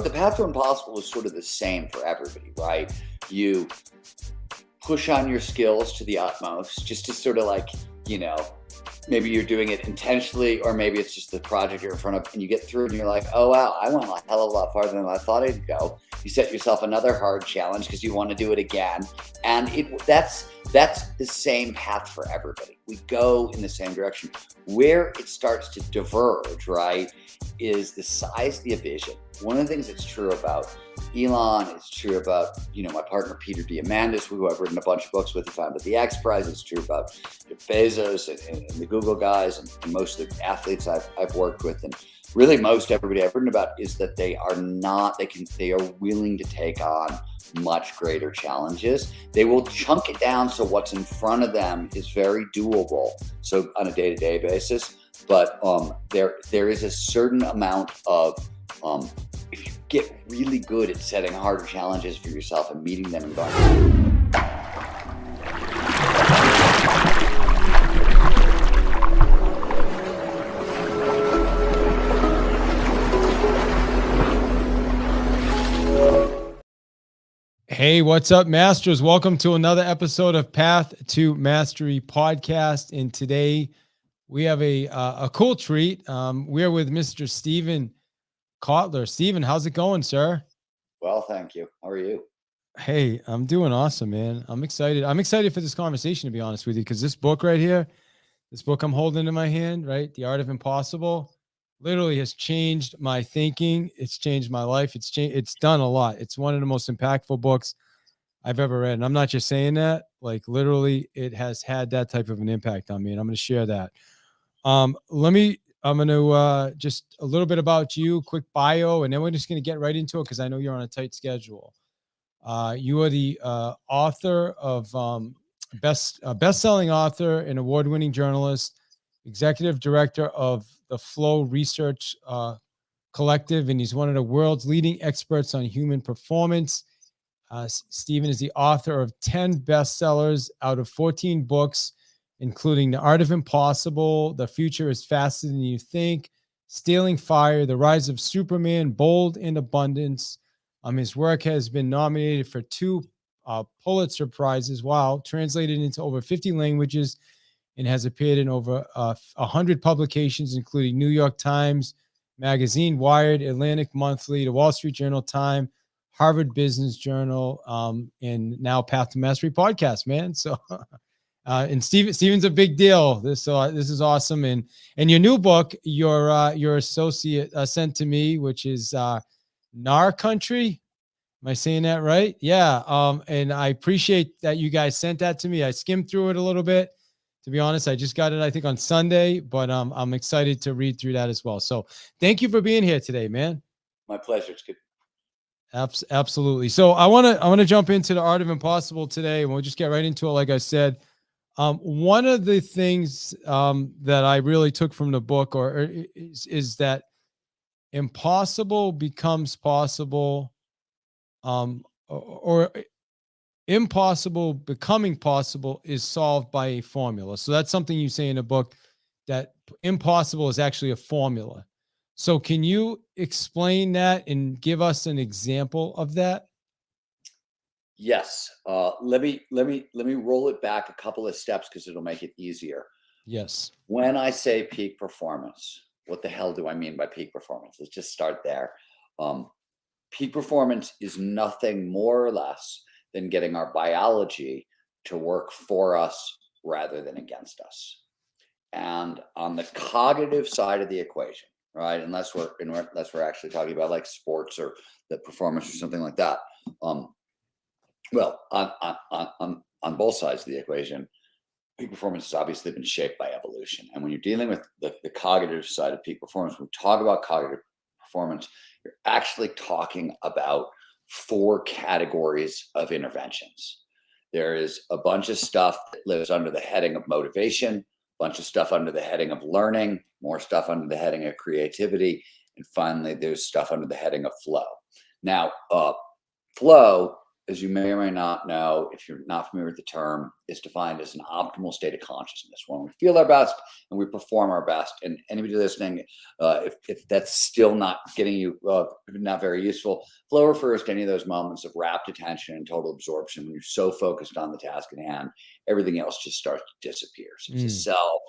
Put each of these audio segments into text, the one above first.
the path to impossible is sort of the same for everybody, right? You push on your skills to the utmost just to sort of like, maybe you're doing it intentionally, or maybe it's just the project you're in front of and you get through it and you're like, oh, wow, I went a hell of a lot farther than I thought I'd go. You set yourself another hard challenge because you want to do it again. And that's the same path for everybody. We go in the same direction. Where it starts to diverge, right, is the size of the vision. One of the things that's true about Elon, it's true about, my partner, Peter Diamandis, who I've written a bunch of books with, who founded the X Prize. It's true about Bezos and the Google guys and most of the athletes I've worked with. And really most everybody I've written about is that they are willing to take on much greater challenges. They will chunk it down so what's in front of them is very doable. So on a day-to-day basis, but there is a certain amount of, if you get really good at setting harder challenges for yourself and meeting them and going, Hey, what's up, Masters? Welcome to another episode of Path to Mastery podcast. And today we have a cool treat. We're with Mr. Steven Kotler. Steven, how's it going, sir? Well, thank you. How are you? Hey, I'm doing awesome, man. I'm excited. I'm excited for this conversation, to be honest with you, because this book right here, this book I'm holding in my hand, right? The Art of Impossible, literally has changed my thinking. It's changed my life. It's done a lot. It's one of the most impactful books I've ever read. And I'm not just saying that, like literally it has had that type of an impact on me. And I'm going to share that. I'm going to just a little bit about you, quick bio, and then we're just going to get right into it because I know you're on a tight schedule. You are the author of best-selling author and award-winning journalist, executive director of the Flow Research Collective, and he's one of the world's leading experts on human performance. Steven is the author of 10 bestsellers out of 14 books, including The Art of Impossible, The Future is Faster Than You Think, Stealing Fire, The Rise of Superman, Bold in Abundance. His work has been nominated for 2 Pulitzer Prizes, translated into over 50 languages, and has appeared in over 100 publications, including New York Times Magazine, Wired, Atlantic Monthly, The Wall Street Journal, Time, Harvard Business Journal, and now Path to Mastery podcast, man. So, and Steven's a big deal. This is awesome. And your new book, your associate sent to me, which is GNAR country. Am I saying that right? Yeah. And I appreciate that you guys sent that to me. I skimmed through it a little bit. To be honest, I just got it, I think, on Sunday, but I'm excited to read through that as well. So thank you for being here today, man. My pleasure. It's good. Absolutely. So I want to jump into The Art of Impossible today, and we'll just get right into it. Like I said, one of the things that I really took from the book is that impossible becomes possible, or impossible becoming possible is solved by a formula. So that's something you say in the book, that impossible is actually a formula. So can you explain that and give us an example of that? Yes. Let me roll it back a couple of steps because it'll make it easier. Yes. When I say peak performance, what the hell do I mean by peak performance? Let's just start there. Peak performance is nothing more or less than getting our biology to work for us rather than against us. And on the cognitive side of the equation, right? Unless we're actually talking about like sports or the performance or something like that. Well, on both sides of the equation, peak performance has obviously been shaped by evolution. And when you're dealing with the cognitive side of peak performance, when we talk about cognitive performance, you're actually talking about 4 categories of interventions. There is a bunch of stuff that lives under the heading of motivation, a bunch of stuff under the heading of learning, more stuff under the heading of creativity, and finally there's stuff under the heading of flow. Now, flow as you may or may not know, if you're not familiar with the term, is defined as an optimal state of consciousness, when we feel our best and we perform our best. And anybody listening, if that's still not getting you, not very useful, flow refers to any of those moments of rapt attention and total absorption when you're so focused on the task at hand, everything else just starts to disappear. So the self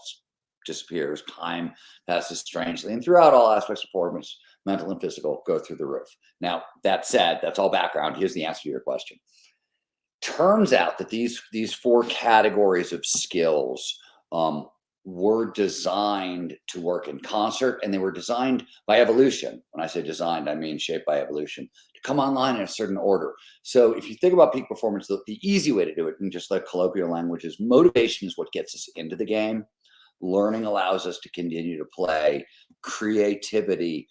disappears, time passes strangely, and throughout all aspects of performance, mental and physical, go through the roof. Now, that said, that's all background. Here's the answer to your question. Turns out that these four categories of skills were designed to work in concert, and they were designed by evolution. When I say designed, I mean shaped by evolution, to come online in a certain order. So if you think about peak performance, the easy way to do it in just like colloquial language is motivation is what gets us into the game. Learning allows us to continue to play. Creativity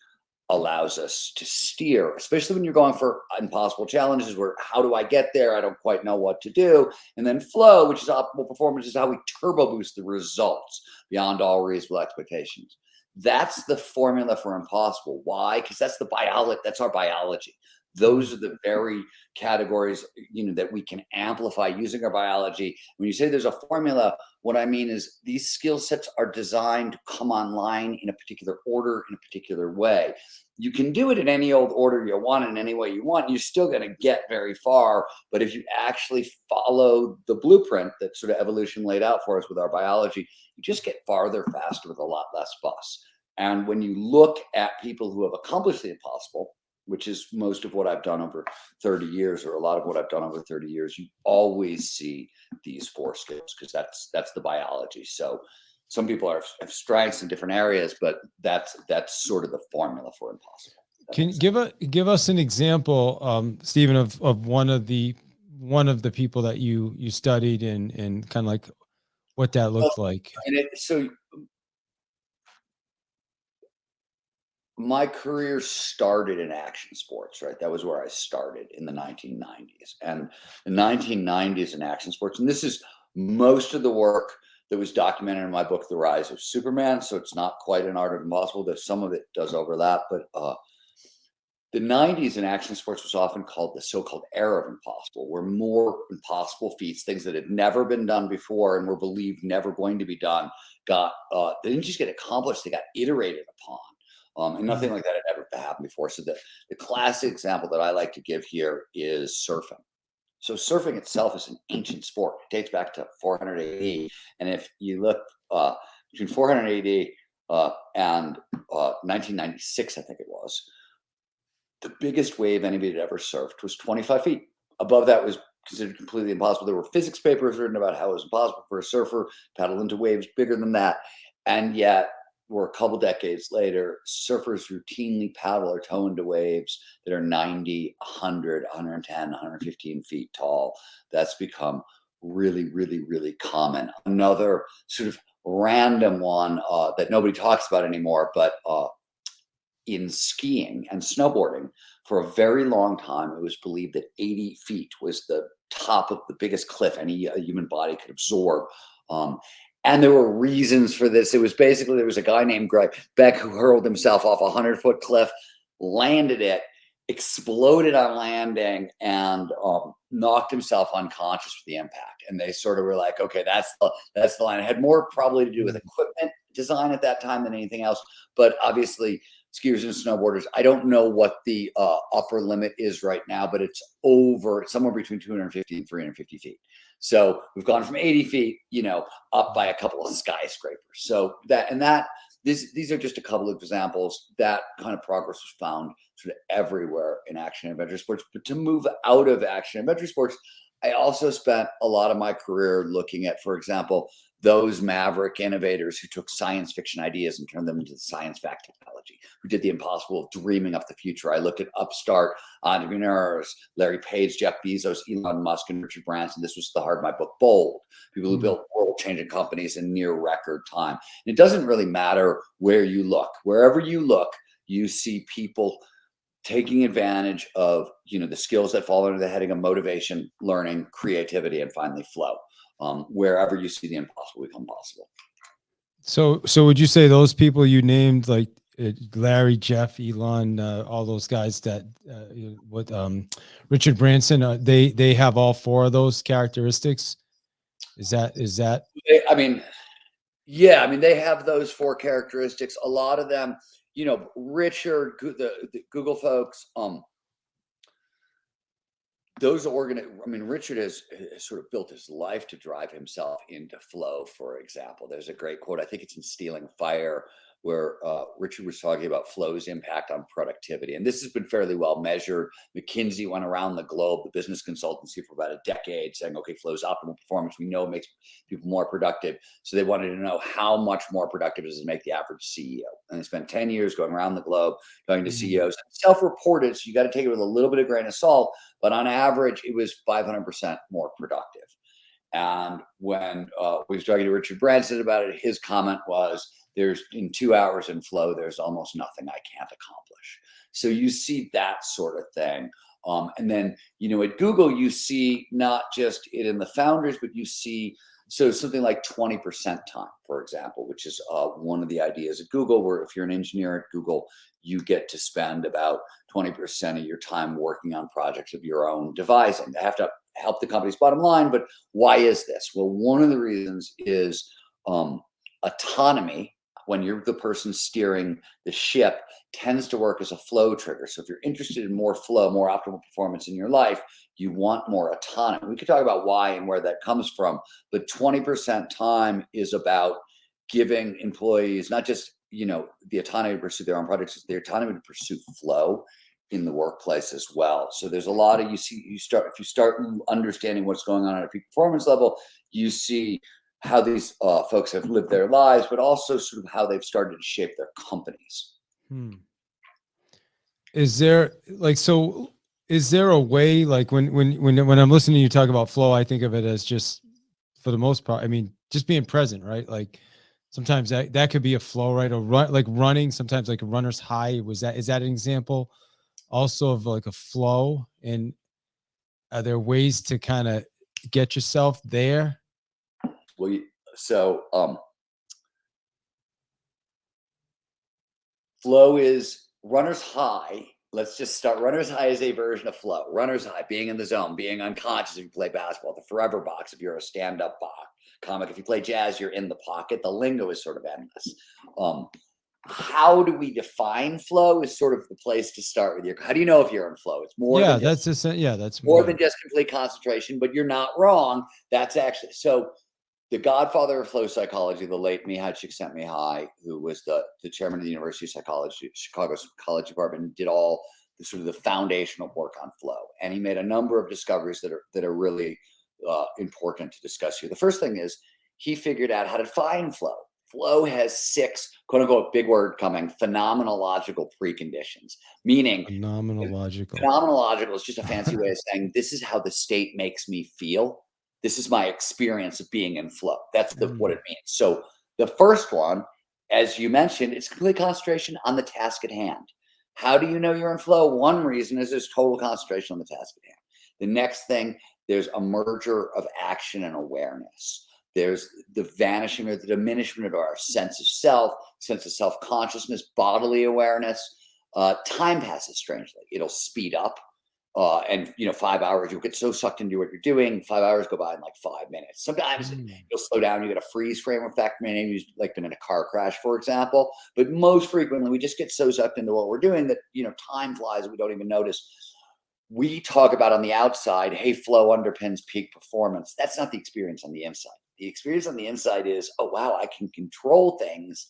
allows us to steer, especially when you're going for impossible challenges where how do I get there? I don't quite know what to do. And then flow, which is optimal performance, is how we turbo boost the results beyond all reasonable expectations. That's the formula for impossible. Why? Because that's the biology. That's our biology. Those are the very categories, that we can amplify using our biology. When you say there's a formula, what I mean is these skill sets are designed to come online in a particular order, in a particular way. You can do it in any old order you want, in any way you want. You're still going to get very far. But if you actually follow the blueprint that sort of evolution laid out for us with our biology, you just get farther faster with a lot less fuss. And when you look at people who have accomplished the impossible, which is most of what I've done over 30 years, or a lot of what I've done over 30 years, you always see these four skills, because that's the biology. So some people have strengths in different areas, but that's sort of the formula for impossible. Can you give us an example, Steven, of one of the people that you studied and kind of like what that looked like? So my career started in action sports, right? That was where I started in the 1990s. And the 1990s in action sports, and this is most of the work that was documented in my book, The Rise of Superman. So it's not quite an art of impossible, though some of it does overlap. But the 90s in action sports was often called the so-called era of impossible, where more impossible feats, things that had never been done before and were believed never going to be done, they didn't just get accomplished, they got iterated upon. And nothing like that had ever happened before. So the classic example that I like to give here is surfing. So surfing itself is an ancient sport. It dates back to 400 AD. And if you look between 400 AD and 1996, I think it was, the biggest wave anybody had ever surfed was 25 feet. Above that was considered completely impossible. There were physics papers written about how it was impossible for a surfer to paddle into waves bigger than that. And yet, we're a couple decades later, surfers routinely paddle or tow into waves that are 90, 100, 110, 115 feet tall. That's become really, really, really common. Another sort of random one that nobody talks about anymore, but in skiing and snowboarding, for a very long time, it was believed that 80 feet was the top of the biggest cliff any human body could absorb. And there were reasons for this. It was basically, there was a guy named Greg Beck who hurled himself off a 100-foot cliff, landed it, exploded on landing, and knocked himself unconscious with the impact. And they sort of were like, okay, that's the line. It had more probably to do with equipment design at that time than anything else. But obviously, skiers and snowboarders, I don't know what the upper limit is right now, but it's somewhere between 250 and 350 feet. So we've gone from 80 feet, up by a couple of skyscrapers. So these are just a couple of examples. That kind of progress was found sort of everywhere in action and adventure sports. But to move out of action and adventure sports, I also spent a lot of my career looking at, for example, those maverick innovators who took science fiction ideas and turned them into science fact technology, who did the impossible of dreaming up the future. I looked at upstart entrepreneurs, Larry Page, Jeff Bezos, Elon Musk, and Richard Branson. This was the heart of my book, Bold. People who built world-changing companies in near record time. And it doesn't really matter where you look. Wherever you look, you see people taking advantage of, the skills that fall under the heading of motivation, learning, creativity, and finally flow. Wherever you see the impossible become possible. So would you say those people you named, like Larry, Jeff, Elon, all those guys that what Richard Branson, they have all four of those characteristics. Is that? I mean, yeah, I mean, they have those four characteristics. A lot of them, Richard, the Google folks, those I mean, Richard has sort of built his life to drive himself into flow, for example. There's a great quote, I think it's in Stealing Fire, where Richard was talking about flow's impact on productivity. And this has been fairly well measured. McKinsey went around the globe, the business consultancy, for about a decade saying, okay, flow's optimal performance. We know it makes people more productive. So they wanted to know how much more productive does it make the average CEO? And they spent 10 years going around the globe, talking to CEOs, self-reported. So you got to take it with a little bit of grain of salt, but on average, it was 500% more productive. And when we was talking to Richard Branson about it, his comment was, there's in 2 hours in flow, there's almost nothing I can't accomplish. So you see that sort of thing. And then, at Google, you see not just it in the founders, but you see, so something like 20% time, for example, which is one of the ideas at Google, where if you're an engineer at Google, you get to spend about 20% of your time working on projects of your own devising. They have to help the company's bottom line, but why is this? Well, one of the reasons is autonomy. When you're the person steering the ship, tends to work as a flow trigger. So if you're interested in more flow, more optimal performance in your life, you want more autonomy. We could talk about why and where that comes from, but 20% time is about giving employees not just the autonomy to pursue their own projects, the autonomy to pursue flow in the workplace as well. So there's a lot of if you start understanding what's going on at a peak performance level, you see how these folks have lived their lives, but also sort of how they've started to shape their companies. Is there is there a way, like when I'm listening to you talk about flow, I think of it as just, for the most part, I mean, just being present, right? Like sometimes that could be a flow, right? Or like running, sometimes like a runner's high. Is that an example also of like a flow? And are there ways to kind of get yourself there? Well, flow is runner's high. Let's just start. Runner's high is a version of flow. Runner's high, being in the zone, being unconscious if you play basketball, the forever box if you're a stand-up comic. If you play jazz, you're in the pocket. The lingo is sort of endless. How do we define flow is sort of the place to start with. How do you know if you're in flow? It's more than that's more than just complete concentration, but you're not wrong. That's actually so. The godfather of flow psychology, the late Mihai Csikszentmihalyi, who was the chairman of the University of Psychology, Chicago's college department, did all the sort of the foundational work on flow, and he made a number of discoveries that are really important to discuss here. The first thing is he figured out how to define flow. Flow has 6, quote unquote, big word coming, phenomenological preconditions, meaning phenomenological is just a fancy way of saying this is how the state makes me feel. This is my experience of being in flow. That's what it means. So the first one, as you mentioned, it's complete concentration on the task at hand. How do you know you're in flow? One reason is there's total concentration on the task at hand. The next thing, there's a merger of action and awareness. There's the vanishing or the diminishment of our sense of self, sense of self-consciousness, bodily awareness. Time passes strangely. It'll speed up. And 5 hours, you'll get so sucked into what you're doing. 5 hours go by in like 5 minutes. Sometimes you'll slow down. You get a freeze frame effect. Maybe you've like been in a car crash, for example. But most frequently, we just get so sucked into what we're doing that time flies and we don't even notice. We talk about on the outside, hey, flow underpins peak performance. That's not the experience on the inside. The experience on the inside is, oh wow, I can control things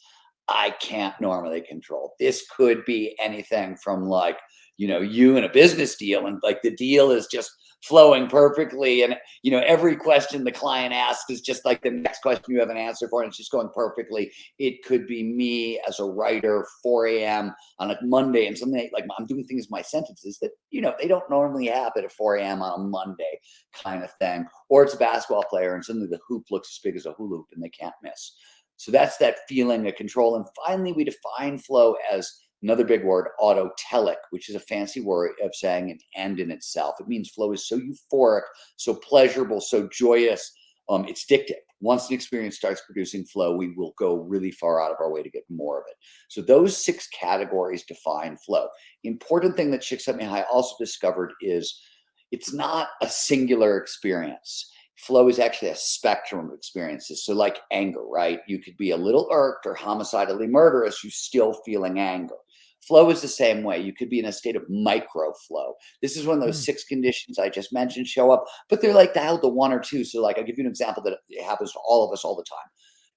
I can't normally control. This could be anything from like, you in a business deal and like the deal is just flowing perfectly. And, every question the client asks is just like the next question you have an answer for, and it's just going perfectly. It could be me as a writer, 4 a.m. on a Monday, and something like I'm doing things in my sentences that, they don't normally happen at 4 a.m. on a Monday kind of thing. Or it's a basketball player and suddenly the hoop looks as big as a hula hoop and they can't miss. So that's that feeling of control. And finally, we define flow as another big word, autotelic, which is a fancy word of saying an end in itself. It means flow is so euphoric, so pleasurable, so joyous. It's addictive. once an experience starts producing flow, we will go really far out of our way to get more of it. So those 6 categories define flow. Important thing that Csikszentmihalyi also discovered is it's not a singular experience. Flow is actually a spectrum of experiences. So like anger, right? You could be a little irked or homicidally murderous, you still feeling anger. Flow is the same way. You could be in a state of micro flow. This is when those 6 conditions I just mentioned show up, but they're like dialed to 1 or 2. So like I'll give you an example that it happens to all of us all the time.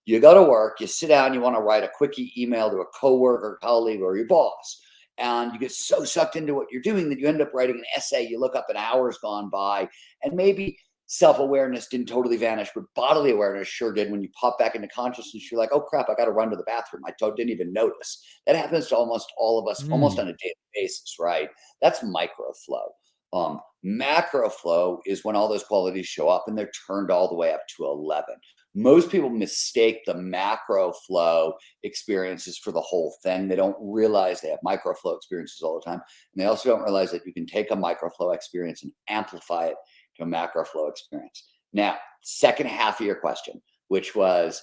You go to work, you sit down, you want to write a quickie email to a coworker, colleague, or your boss. And you get so sucked into what you're doing that you end up writing an essay. You look up an hour's gone by, and maybe self-awareness didn't totally vanish, but bodily awareness sure did. When you pop back into consciousness, you're like, oh crap, I got to run to the bathroom. I didn't even notice. That happens to almost all of us, almost on a daily basis, right? That's micro flow. Macro flow is when all those qualities show up and they're turned all the way up to 11. Most people mistake the macro flow experiences for the whole thing. They don't realize they have micro flow experiences all the time. And they also don't realize that you can take a micro flow experience and amplify it to a macro flow experience. Now, second half of your question, which was,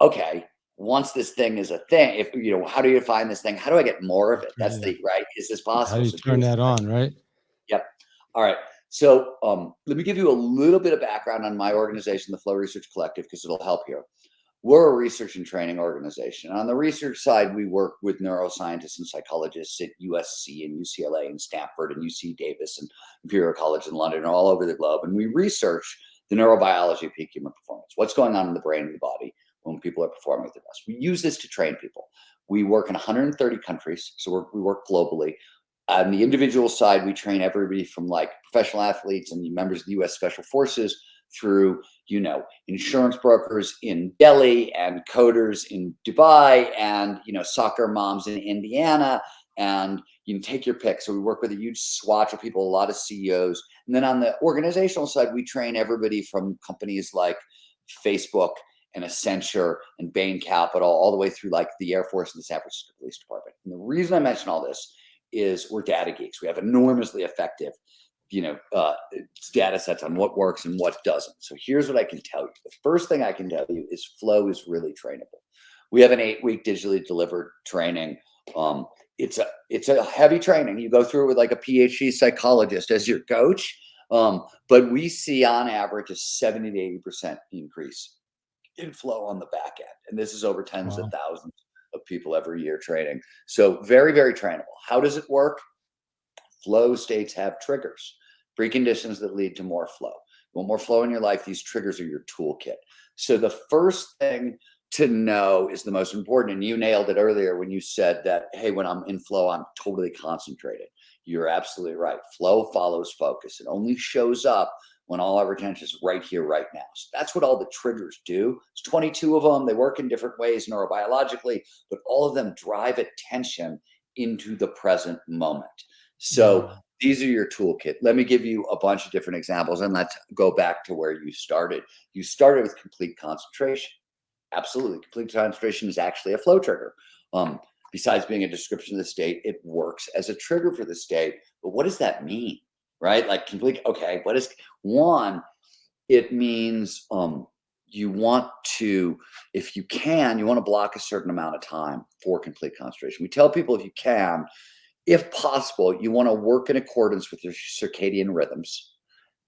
okay, once this thing is a thing, if how do you define this thing? How do I get more of it? That's the right. Is this possible? How do you turn that on, right? Yep. All right. So let me give you a little bit of background on my organization, the Flow Research Collective, because it'll help here. We're a research and training organization. On the research side, we work with neuroscientists and psychologists at USC and UCLA and Stanford and UC Davis and Imperial College in London and all over the globe. And we research the neurobiology of peak human performance. What's going on in the brain and the body when people are performing at their best. We use this to train people. We work in 130 countries, so we work globally. On the individual side, we train everybody from like professional athletes and members of the U.S. Special Forces through, insurance brokers in Delhi and coders in Dubai and, soccer moms in Indiana. And you can take your pick. So we work with a huge swatch of people, a lot of CEOs. And then on the organizational side, we train everybody from companies like Facebook and Accenture and Bain Capital, all the way through like the Air Force and the San Francisco Police Department. And the reason I mention all this is we're data geeks. We have enormously effective, data sets on what works and what doesn't. So here's what I can tell you. The first thing I can tell you is flow is really trainable. We have an 8-week digitally delivered training. It's a heavy training. You go through it with like a PhD psychologist as your coach. But we see on average a 70 to 80% increase in flow on the back end. And this is over tens of thousands of people every year training. So very, very trainable. How does it work? Flow states have triggers, preconditions that lead to more flow. You want more flow in your life, these triggers are your toolkit. So the first thing to know is the most important. And you nailed it earlier when you said that, hey, when I'm in flow, I'm totally concentrated. You're absolutely right. Flow follows focus. It only shows up when all our attention is right here, right now. So that's what all the triggers do. There's 22 of them. They work in different ways neurobiologically, but all of them drive attention into the present moment. So these are your toolkit. Let me give you a bunch of different examples, and let's go back to where you started. You started with complete concentration. Absolutely. Complete concentration is actually a flow trigger. Besides being a description of the state, it works as a trigger for the state. But what does that mean? Right? Like complete, okay, what is one? It means you want to, if you can, you want to block a certain amount of time for complete concentration. We tell people if you can, if possible, you want to work in accordance with your circadian rhythms.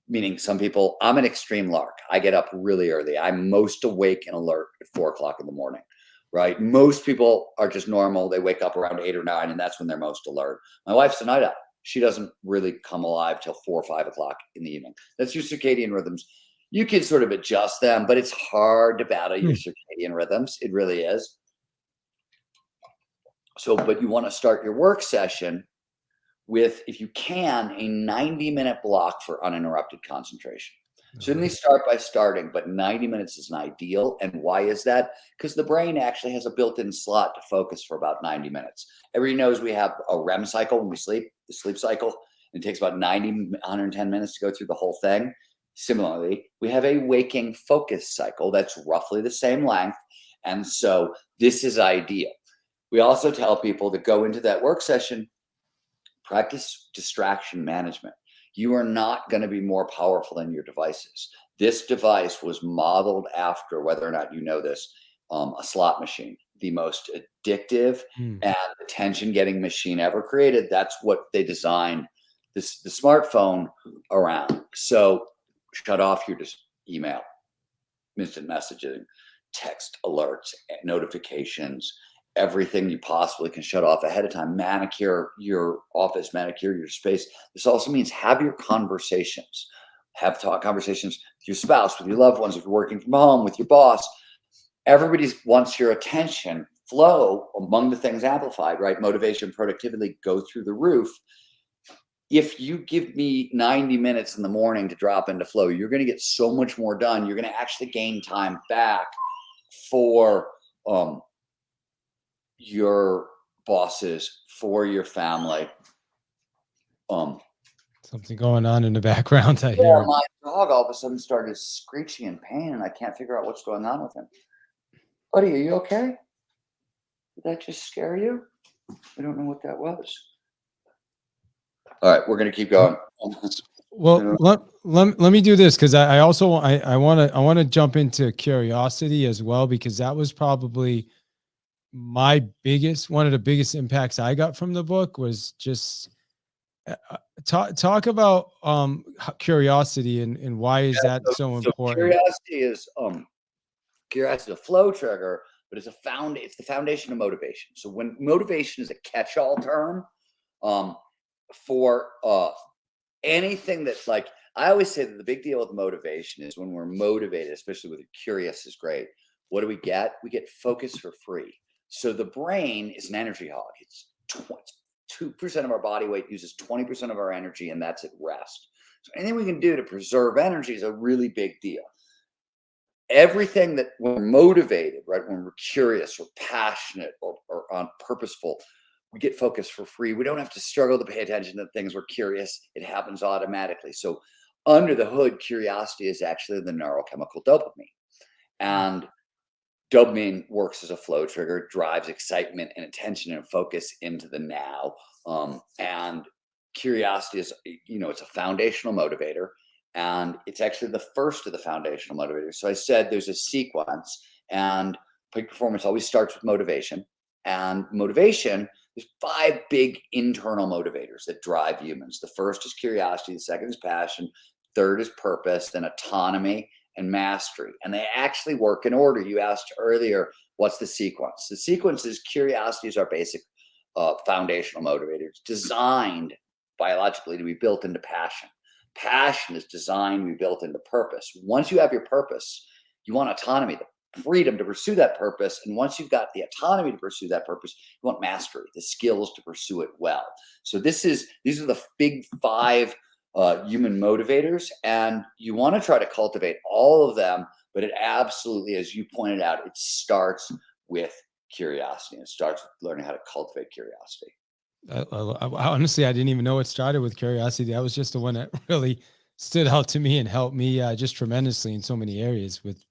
Meaning some people, I'm an extreme lark. I get up really early. I'm most awake and alert at 4 o'clock in the morning, right? Most people are just normal. They wake up around 8 or 9, and that's when they're most alert. My wife's a night owl. She doesn't really come alive till 4 or 5 o'clock in the evening. That's your circadian rhythms. You can sort of adjust them, but it's hard to battle your circadian rhythms. It really is. So, but you want to start your work session with, if you can, a 90-minute block for uninterrupted concentration. Certainly start by starting, but 90 minutes is an ideal. And why is that? Because the brain actually has a built-in slot to focus for about 90 minutes. Everybody knows we have a REM cycle when we sleep, the sleep cycle. And it takes about 110 minutes to go through the whole thing. Similarly, we have a waking focus cycle that's roughly the same length. And so this is ideal. We also tell people to go into that work session, practice distraction management. you are not going to be more powerful than your devices. This device was modeled after, whether or not you know this, a slot machine, the most addictive Mm. and attention-getting machine ever created. That's what they designed the smartphone around. So shut off your email, instant messaging, text alerts, notifications, everything you possibly can shut off ahead of time. Manicure your office, manicure your space. This also means have your conversations. Have talk conversations with your spouse, with your loved ones, if you're working from home, with your boss. Everybody wants your attention. Flow, among the things amplified, right? Motivation, productivity go through the roof. If you give me 90 minutes in the morning to drop into flow, you're going to get so much more done. You're going to actually gain time back for your bosses, for your family. Something going on in the background, I Yeah, hear. my dog all of a sudden started screeching in pain, and I can't figure out what's going on with him. Buddy, are you okay? Did that just scare you? I don't know what that was. All right, we're gonna keep going. Well, let me do this, because I also I want to jump into curiosity as well, because that was probably one of the biggest impacts I got from the book, was just talk about curiosity, and why is that so So important? curiosity is a flow trigger, but it's the foundation of motivation. So when motivation is a catch-all term, for anything that's like, I always say that the big deal with motivation is when we're motivated, especially with curious is great. What do we get? We get focus for free. So the brain is an energy hog. It's 2% of our body weight uses 20% of our energy, and that's at rest. So anything we can do to preserve energy is a really big deal. Everything that when we're motivated, right? When we're curious or passionate or on purposeful, we get focused for free. We don't have to struggle to pay attention to things. We're curious. It happens automatically. So under the hood, curiosity is actually the neurochemical dopamine. And dopamine works as a flow trigger, drives excitement and attention and focus into the now. And curiosity is, it's a foundational motivator. And it's actually the first of the foundational motivators. So I said there's a sequence, and peak performance always starts with motivation. And motivation, there's 5 big internal motivators that drive humans. The first is curiosity, the second is passion, third is purpose, then autonomy, and mastery. And they actually work in order. You asked earlier, what's the sequence? The sequence is curiosity is our basic foundational motivator. It's designed biologically to be built into passion. Passion is designed to be built into purpose. Once you have your purpose, you want autonomy, the freedom to pursue that purpose. And once you've got the autonomy to pursue that purpose, you want mastery, the skills to pursue it well. So these are the big 5 human motivators, and you want to try to cultivate all of them. But it absolutely, as you pointed out, it starts with curiosity. It starts with learning how to cultivate curiosity. Honestly, I didn't even know it started with curiosity. That was just the one that really stood out to me and helped me just tremendously in so many areas, with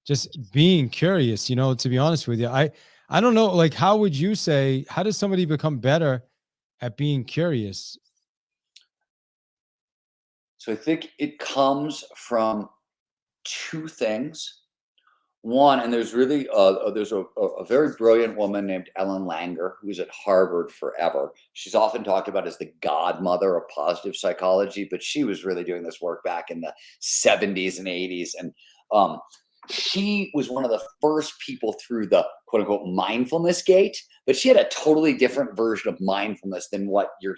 just being curious. To be honest with you, I don't know, like, how does somebody become better at being curious? So I think it comes from 2 things. One, and there's really there's a very brilliant woman named Ellen Langer who was at Harvard forever. She's often talked about as the godmother of positive psychology, but she was really doing this work back in the 70s and 80s. And she was one of the first people through the quote unquote mindfulness gate, but she had a totally different version of mindfulness than what you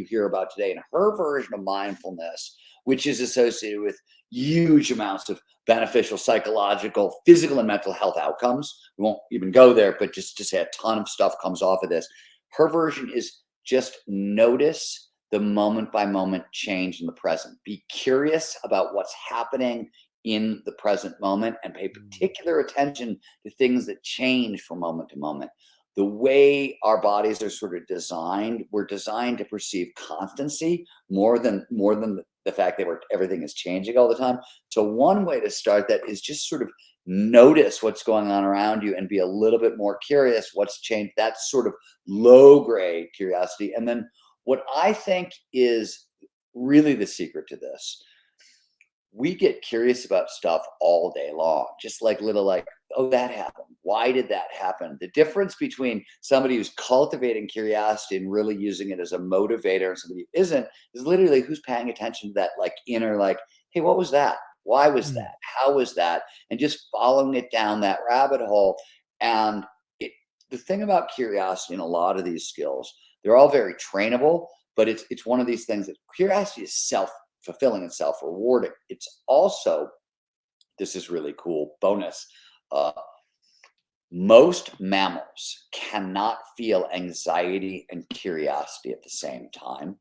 hear about today. And her version of mindfulness, which is associated with huge amounts of beneficial psychological, physical, and mental health outcomes. We won't even go there, but just to say a ton of stuff comes off of this. Her version is just notice the moment by moment change in the present. Be curious about what's happening in the present moment and pay particular attention to things that change from moment to moment. The way our bodies are sort of designed, we're designed to perceive constancy more than the fact that everything is changing all the time. So one way to start that is just sort of notice what's going on around you and be a little bit more curious what's changed. That's sort of low grade curiosity. And then what I think is really the secret to this. We get curious about stuff all day long, just like little, like, oh, that happened. Why did that happen? The difference between somebody who's cultivating curiosity and really using it as a motivator and somebody who isn't is literally who's paying attention to that, like, inner, like, hey, what was that? Why was Mm. that? How was that? And just following it down that rabbit hole. And it, the thing about curiosity and a lot of these skills, they're all very trainable, but it's one of these things that curiosity is self-fulfilling and self-rewarding. It's also, this is really cool bonus, uh, most mammals cannot feel anxiety and curiosity at the same time.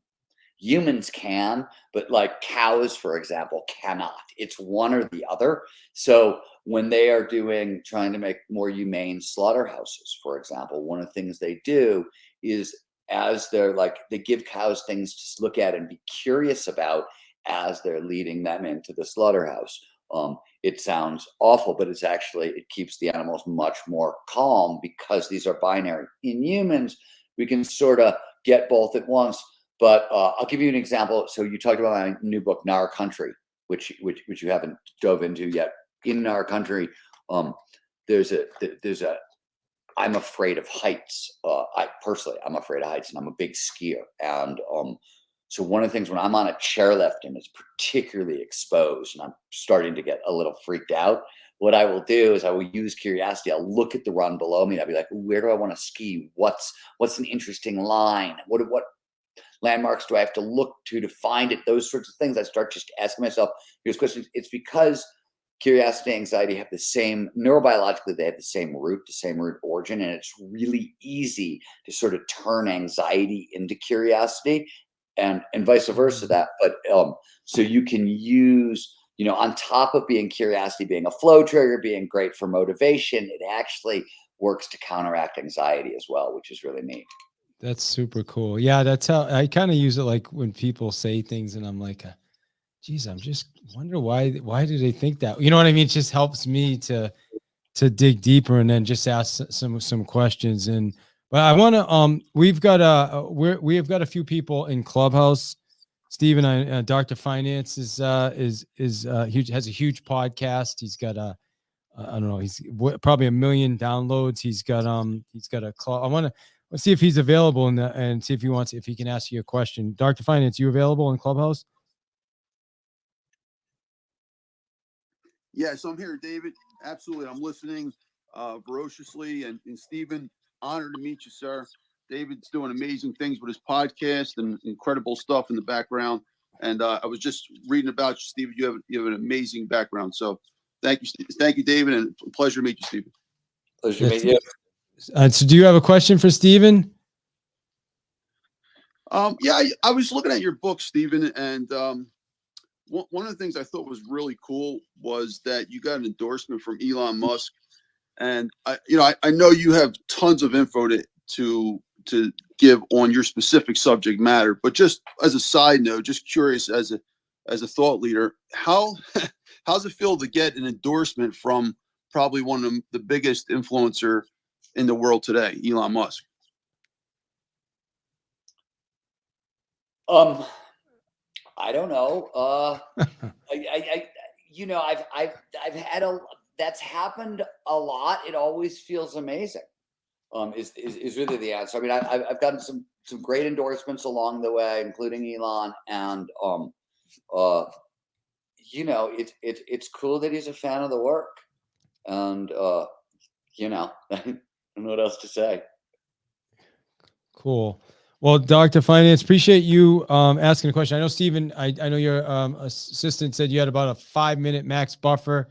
Humans can, but like cows, for example, cannot. It's one or the other. So when they are trying to make more humane slaughterhouses, for example, one of the things they do is, as they're like, they give cows things to look at and be curious about as they're leading them into the slaughterhouse. It sounds awful, but it's actually, it keeps the animals much more calm because these are binary. In humans, we can sort of get both at once. But I'll give you an example. So you talked about my new book, GNAR Country, which you haven't dove into yet. In GNAR Country, there's a I'm afraid of heights. I'm afraid of heights, and I'm a big skier. And so one of the things when I'm on a chairlift and it's particularly exposed, and I'm starting to get a little freaked out, what I will do is I will use curiosity. I'll look at the run below me, and I'll be like, where do I want to ski? What's an interesting line? What landmarks do I have to look to find it? Those sorts of things. I start just asking myself these questions. It's because curiosity and anxiety have the same, neurobiologically, they have the same root origin. And it's really easy to sort of turn anxiety into curiosity and vice versa that. But so you can use, on top of being curiosity, being a flow trigger, being great for motivation, it actually works to counteract anxiety as well, which is really neat. That's super cool. Yeah, that's how I kind of use it. Like when people say things, and I'm like, geez, I'm just wonder why do they think that? You know what I mean? It just helps me to dig deeper and then just ask some questions. And but I want to we have got a few people in Clubhouse. Steven, Dr. Finance is huge, has a huge podcast. He's got I don't know, probably 1 million downloads. He's got a club. I want to, let's see if he's available and see if he can ask you a question. Dr. Finance, you available in Clubhouse? Yeah, so I'm here, David. Absolutely. I'm listening voraciously. And Stephen, honored to meet you, sir. David's doing amazing things with his podcast and incredible stuff in the background. And I was just reading about you, Stephen. You have an amazing background. So thank you, David, and a pleasure to meet you, Stephen. Pleasure to meet you. So do you have a question for Steven? Yeah, I was looking at your book, Stephen, and one of the things I thought was really cool was that you got an endorsement from Elon Musk. And I know you have tons of info to give on your specific subject matter, but just as a side note, just curious as a thought leader, how's it feel to get an endorsement from probably one of the biggest influencer in the world today, Elon Musk? I don't know. I've had that's happened a lot. It always feels amazing. Is really the answer. I mean, I've gotten some great endorsements along the way, including Elon, and it's cool that he's a fan of the work, and I don't know what else to say. Cool. Well, Dr. Finance, appreciate you asking a question. I know, Steven, I know your assistant said you had about a 5-minute max buffer.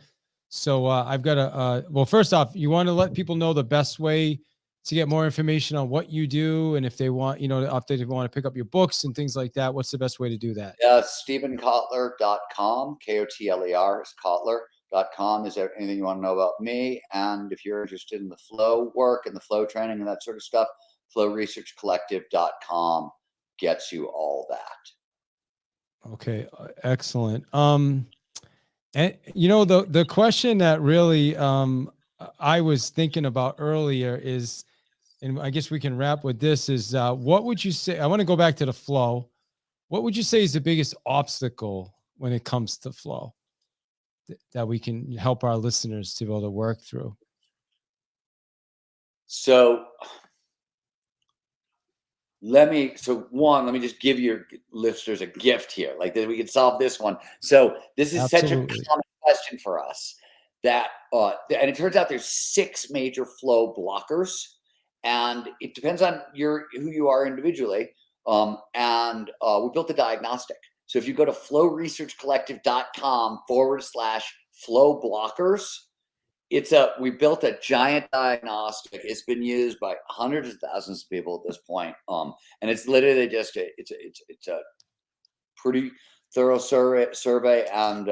So I've got well, first off, you want to let people know the best way to get more information on what you do, and if they want, to update, if they want to pick up your books and things like that, what's the best way to do that? Yeah, StevenKotler.com, Kotler is Kotler.com. Is there anything you want to know about me? And if you're interested in the flow work and the flow training and that sort of stuff, flowresearchcollective.com gets you all that. Okay, excellent. And the question that really I was thinking about earlier is, and I guess we can wrap with this, is what would you say? I want to go back to the flow. what would you say is the biggest obstacle when it comes to flow that we can help our listeners to be able to work through? So let me just give your listeners a gift here, like that we can solve this one. So this is such a Absolutely. common question for us that and it turns out there's 6 major flow blockers, and it depends on who you are individually. And we built a diagnostic. So if you go to flowresearchcollective.com/flow blockers, we built a giant diagnostic. It's been used by hundreds of thousands of people at this point. And it's literally just it's a pretty thorough survey, and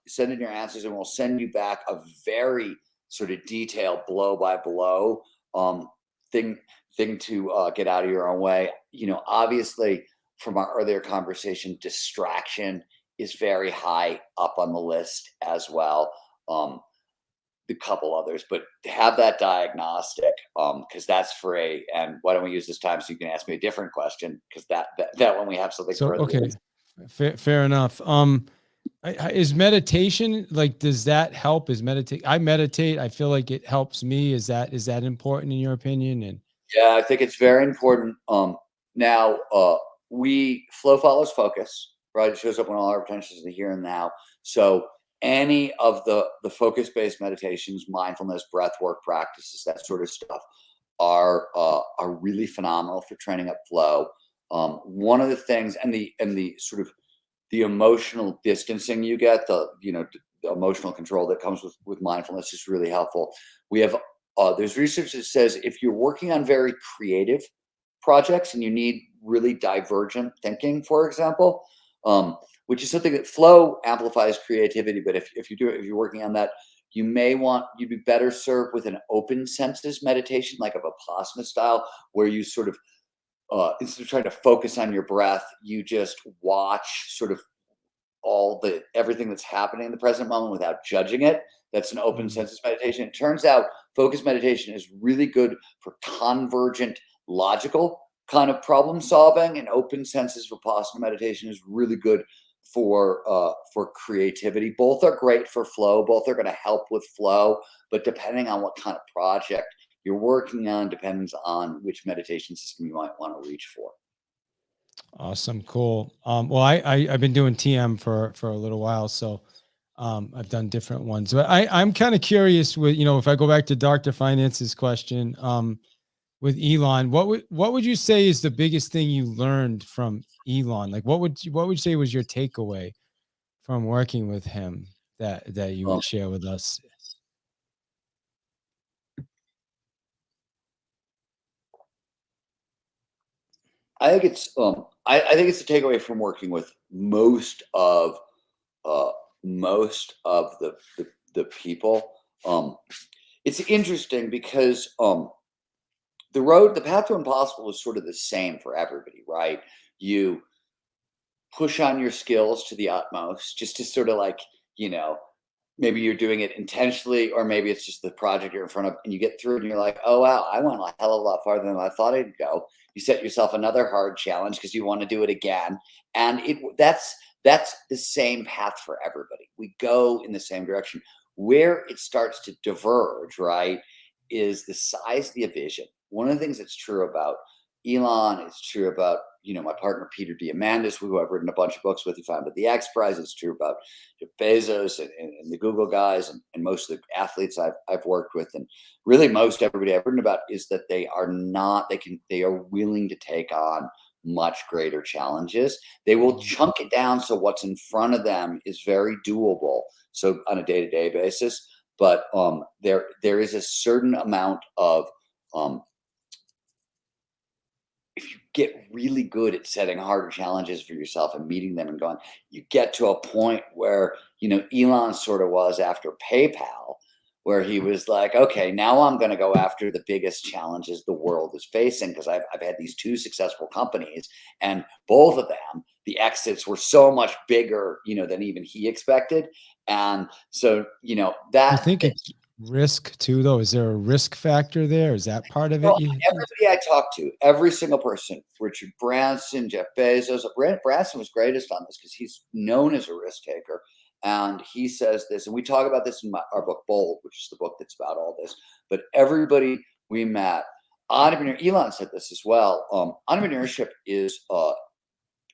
send in your answers, and we'll send you back a very sort of detailed blow by blow thing to get out of your own way. Obviously, from our earlier conversation, distraction is very high up on the list as well. The couple others, but have that diagnostic, because that's free. And why don't we use this time so you can ask me a different question, because that when we have something So, further. okay, fair enough. Is meditation, like, does that help? I meditate. I feel like it helps me. Is that important in your opinion? And Yeah, I think it's very important. Now, flow follows focus, right? It shows up when all our attention is in the here and now. So any of the focus-based meditations, mindfulness, breath work practices, that sort of stuff are really phenomenal for training up flow. One of the things, and the sort of the emotional distancing you get, the emotional control that comes with mindfulness is really helpful. We have there's research that says if you're working on very creative projects and you need really divergent thinking, for example, which is something that flow amplifies creativity. But if you're working on that, you'd be better served with an open senses meditation, like a Vipassana style, where you sort of instead of trying to focus on your breath, you just watch sort of everything that's happening in the present moment without judging it. That's an open senses meditation. It turns out focus meditation is really good for convergent, logical kind of problem solving, and open senses Vipassana meditation is really good for creativity. Both are great for flow. Both are going to help with flow, but depending on what kind of project you're working on, depends on which meditation system you might want to reach for. awesome, cool. Well, I've been doing TM for a little while, so I've done different ones. But I'm kind of curious with, if I go back to Dr. Finance's question, with Elon, what would you say is the biggest thing you learned from Elon? Like, what would you say was your takeaway from working with him that you would share with us? I think it's I think it's a takeaway from working with most of the people. It's interesting because the path to impossible is sort of the same for everybody, right? You push on your skills to the utmost, just to sort of like, maybe you're doing it intentionally, or maybe it's just the project you're in front of, and you get through it and you're like, oh wow, I went a hell of a lot farther than I thought I'd go. You set yourself another hard challenge because you want to do it again. And that's the same path for everybody. We go in the same direction. Where it starts to diverge, right, is the size of the vision. One of the things that's true about Elon, it's true about my partner Peter Diamandis, who I've written a bunch of books with, who founded the X Prize. It's true about Jeff Bezos and the Google guys, and most of the athletes I've worked with, and really most everybody I've written about, is that they are willing to take on much greater challenges. They will chunk it down so what's in front of them is very doable, so on a day-to-day basis. But there is a certain amount of if you get really good at setting harder challenges for yourself and meeting them and going, you get to a point where, Elon sort of was after PayPal, where he was like, okay, now I'm going to go after the biggest challenges the world is facing, because I've had these 2 successful companies, and both of them, the exits were so much bigger, than even he expected. And so, I think it's risk too, though? Is there a risk factor there? Is that part of it? Well, everybody I talk to, every single person, Richard Branson, Jeff Bezos, Branson was greatest on this because he's known as a risk taker. And he says this, and we talk about this in our book, Bold, which is the book that's about all this. But everybody we met, Elon said this as well. Entrepreneurship is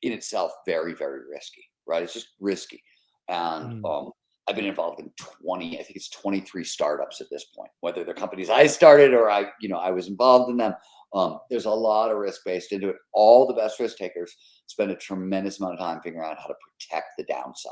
in itself very, very risky, right? It's just risky. And I've been involved in 20, I think it's 23 startups at this point, whether they're companies I started or I was involved in them. There's a lot of risk based into it. All the best risk takers spend a tremendous amount of time figuring out how to protect the downside,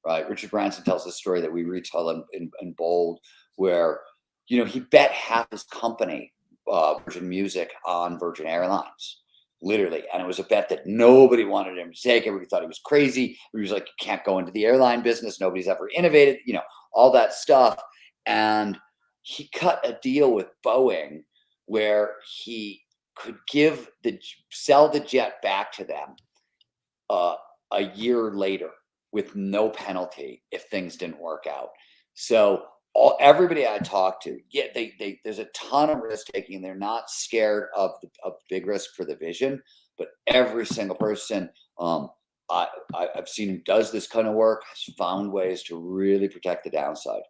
right? Richard Branson tells this story that we retell in Bold, where, he bet half his company, Virgin Music, on Virgin Airlines. Literally. And it was a bet that nobody wanted him to take. Everybody thought he was crazy. He was like, you can't go into the airline business. Nobody's ever innovated, all that stuff. And he cut a deal with Boeing where he could sell the jet back to them a year later with no penalty if things didn't work out. So everybody I talk to, there's a ton of risk taking. They're not scared of the big risk for the vision, but every single person I've seen who does this kind of work has found ways to really protect the downside.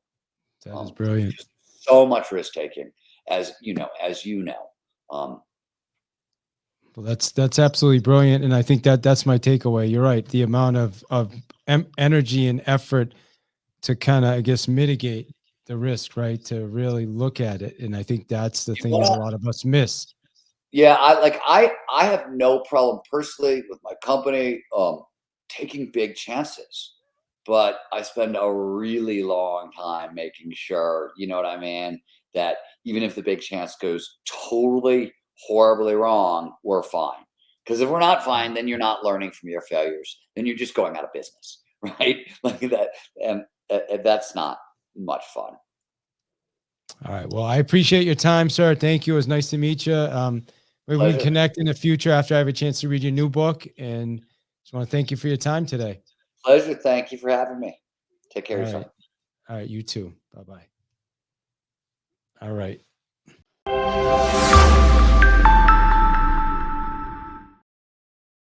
That is brilliant. So much risk taking, as you know. Well, that's absolutely brilliant, and I think that's my takeaway. You're right. The amount of energy and effort to kind of, I guess, mitigate the risk, right? To really look at it. And I think that's the thing that a lot of us miss. Yeah. I have no problem personally with my company, taking big chances, but I spend a really long time making sure, you know what I mean? That even if the big chance goes totally horribly wrong, we're fine. Because if we're not fine, then you're not learning from your failures. Then you're just going out of business, right? Like that. And that's not much fun. All right. Well, I appreciate your time, sir. Thank you. It was nice to meet you. Maybe we can connect in the future after I have a chance to read your new book. And just want to thank you for your time today. Pleasure. Thank you for having me. Take care of yourself. All right. You too. Bye-bye. All right.